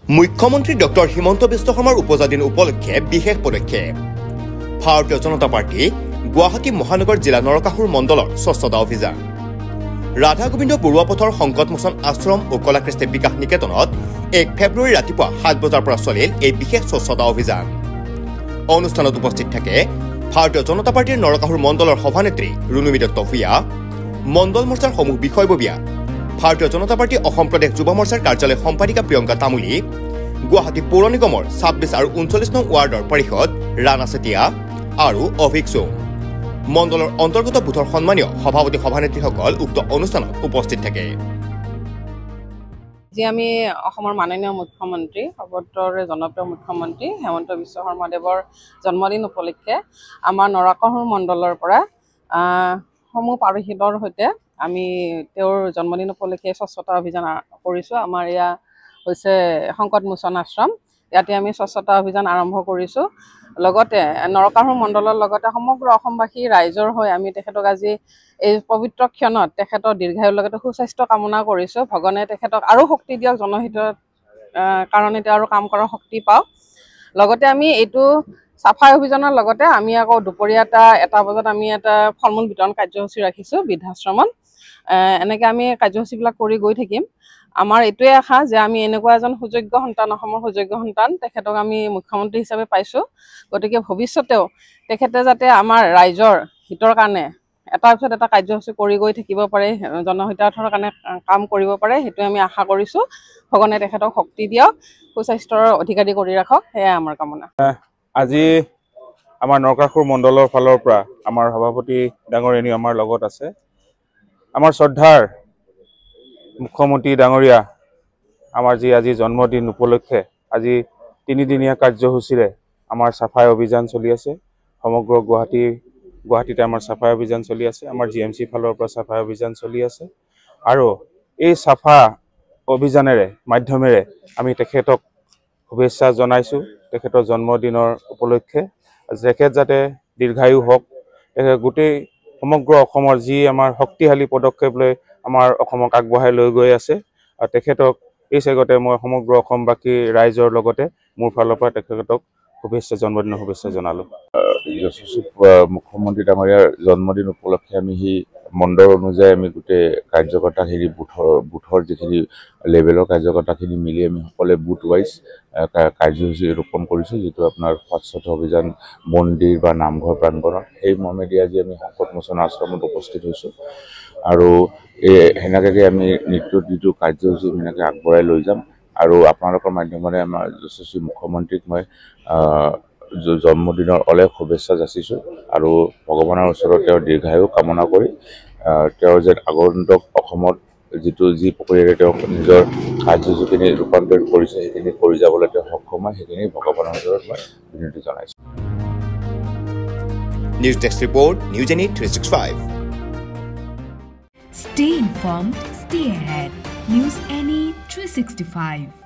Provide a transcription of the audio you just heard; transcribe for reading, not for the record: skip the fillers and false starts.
মুখ্যমন্ত্ৰী ডক্টৰ হিমন্ত বিশ্ব শৰ্মাৰ উপজাদিন উপলক্ষে বিশেষ পদক্ষেপ ভাৰতীয় জনতা পাৰ্টি গুৱাহাটী মহানগৰ জিলা নৰকাসুৰ মণ্ডলৰ স্বচ্ছতা অভিযান ৰাধা গোবিন্দ বৰুৱা পথৰ সংকটমোচন আশ্ৰম ও কলাকৃষ্টি বিকাশ নিকেতনত 1 ফেব্ৰুৱাৰী ৰাতিপুৱা 7 বজাৰ পৰা চলিল এই বিশেষ স্বচ্ছতা অভিযান অনুষ্ঠানত উপস্থিত থাকে ভাৰতীয় জনতা পাৰ্টিৰ নৰকাসুৰ মণ্ডলৰ সভানেত্ৰী ৰুনুমি দত্ত ভূঞা মণ্ডল মৰ্চাৰ সমূহ বিষয়ববীয়া ভাৰতীয় জনতা পাৰ্টি অসম প্ৰদেশ যুৱ মৰ্চাৰ কাৰ্যালয় সম্পাদিকা প্ৰিয়ংকা তামুলী গুৱাহাটী পৌৰ নিগমৰ 26 আৰু 39 নং ৱাৰ্ডৰ পৰিষদ ৰাণা চেতিয়া আৰু অভিক চৌং মণ্ডলৰ অন্তৰ্গত বুথৰ সন্মানীয় সভাপতি সভানেত্ৰীসকল উক্ত অনুষ্ঠানত উপস্থিত থাকে যে আমি অসমৰ মাননীয় মুখ্যমন্ত্ৰী সৰ্বত্ৰৰে জনপ্ৰিয় মুখ্যমন্ত্ৰী হেমন্ত বিশ্ব শৰ্মাদেৱৰ জন্মদিন উপলক্ষে আমাৰ নৰকাসুৰ মণ্ডলৰ পৰা সমূহ পাৰিষদৰ সৈতে আমি তেওঁৰ জন্মদিন উপলক্ষে স্বচ্ছতা অভিযান কৰিছোঁ আমাৰ এয়া হৈছে সংকটমোচন আশ্ৰম ইয়াতে আমি স্বচ্ছতা অভিযান আৰম্ভ কৰিছোঁ লগতে নৰকাসুৰ মণ্ডলৰ লগতে সমগ্ৰ অসমবাসী ৰাইজৰ হৈ আমি তেখেতক আজি এই পবিত্ৰ ক্ষণত তেখেতৰ দীৰ্ঘায়ুৰ লগতে সুস্বাস্থ্য কামনা কৰিছোঁ ভগৱানে তেখেতক আৰু শক্তি দিয়ক জনহিতৰ কাৰণে তেওঁ আৰু কাম কৰাৰ শক্তি পাওক লগতে আমি এইটো সাফাই অভিযানৰ লগতে আমি আকৌ দুপৰীয়া এটা বজাত আমি এটা ফলমূল বিতৰণ কাৰ্যসূচী ৰাখিছোঁ বৃদ্ধাশ্ৰমত এনেকৈ আমি কাৰ্যসূচীবিলাক কৰি গৈ থাকিম আমাৰ এইটোৱে আশা যে আমি এনেকুৱা এজন সুযোগ্য সন্তান অসমৰ সুযোগ্য সন্তান তেখেতক আমি মুখ্যমন্ত্ৰী হিচাপে পাইছোঁ গতিকে ভৱিষ্যতেও তেখেতে যাতে আমাৰ ৰাইজৰ হিতৰ কাৰণে এটাৰ পিছত এটা কাৰ্যসূচী কৰি গৈ থাকিব পাৰে জনহিতাৰ্থৰ কাৰণে কাম কৰিব পাৰে সেইটো আমি আশা কৰিছোঁ ভগৱানে তেখেতক শক্তি দিয়ক সুস্বাস্থ্যৰ অধিকাৰী কৰি ৰাখক সেয়াই আমাৰ কামনা আজি আমাৰ নৰকাসুৰ মণ্ডলৰ ফালৰ পৰা আমাৰ সভাপতি ডাঙৰীয়ানী আমাৰ লগত আছে আমাৰ শ্ৰদ্ধাৰ মুখ্যমন্ত্ৰী ডাঙৰীয়া আমাৰ যি আজি জন্মদিন উপলক্ষে আজি 3দিনীয়া কাৰ্যসূচীৰে আমাৰ সাফাই অভিযান চলি আছে সমগ্ৰ গুৱাহাটীতে আমাৰ সাফাই অভিযান চলি আছে আমাৰ জিএমচি ফালৰ পৰা সাফাই অভিযান চলি আছে আৰু এই সাফা অভিযানেৰে মাধ্যমেৰে আমি তেখেতক শুভেচ্ছা জনাইছোঁ তেখেতৰ জন্মদিনৰ উপলক্ষে তেখেত যাতে দীৰ্ঘায়ু হওক গোটেই সমগ্ৰ অসমৰ যি আমাৰ শক্তিশালী পদক্ষেপ লৈ আমাৰ অসমক আগবঢ়াই লৈ গৈ আছে আৰু তেখেতক এই চেগতে মই সমগ্ৰ অসমবাসী ৰাইজৰ লগতে মোৰ ফালৰ পৰা তেখেতক জন্মদিনৰ শুভেচ্ছা জনালোঁ যশস্বী মুখ্যমন্ত্ৰী ডাঙৰীয়াৰ জন্মদিন উপলক্ষে আমি সেই মণ্ডল অনুযায়ী আমি গোটেই কাৰ্যকৰ্তাখিনি বুথৰ যিখিনি লেভেলৰ কাৰ্যকৰ্তাখিনি মিলি আমি সকলোৱে বুথ ৱাইজ কাৰ্যসূচী ৰূপণ কৰিছোঁ যিটো আপোনাৰ স্বচ্ছতা অভিযান মন্দিৰ বা নামঘৰ প্ৰাংগণত সেই মৰ্মেদি আজি আমি সংকটমোচন আশ্ৰমত উপস্থিত হৈছোঁ আৰু সেনেকৈ আমি যিটো কাৰ্যসূচী সেনেকৈ আগবঢ়াই লৈ যাম আৰু আপোনালোকৰ মাধ্যমেৰে আমাৰ যশস্বী মুখ্যমন্ত্ৰীক মই জন্মদিনৰ অলেখ শুভেচ্ছা যাচিছোঁ আৰু ভগৱানৰ ওচৰত তেওঁৰ দীৰ্ঘায়ু কামনা কৰি তেওঁৰ যেন আগন্তুক অসমত যি প্ৰক্ৰিয়াৰে তেওঁ নিজৰ কাৰ্যসূচীখিনি ৰূপান্তৰিত কৰিছে সেইখিনি কৰি যাবলৈ তেওঁ সক্ষম হয় সেইখিনি ভগৱানৰ ওচৰত মই বিনতি জনাইছোঁ news desk report news any 365 Stay informed, stay ahead. News Any 365.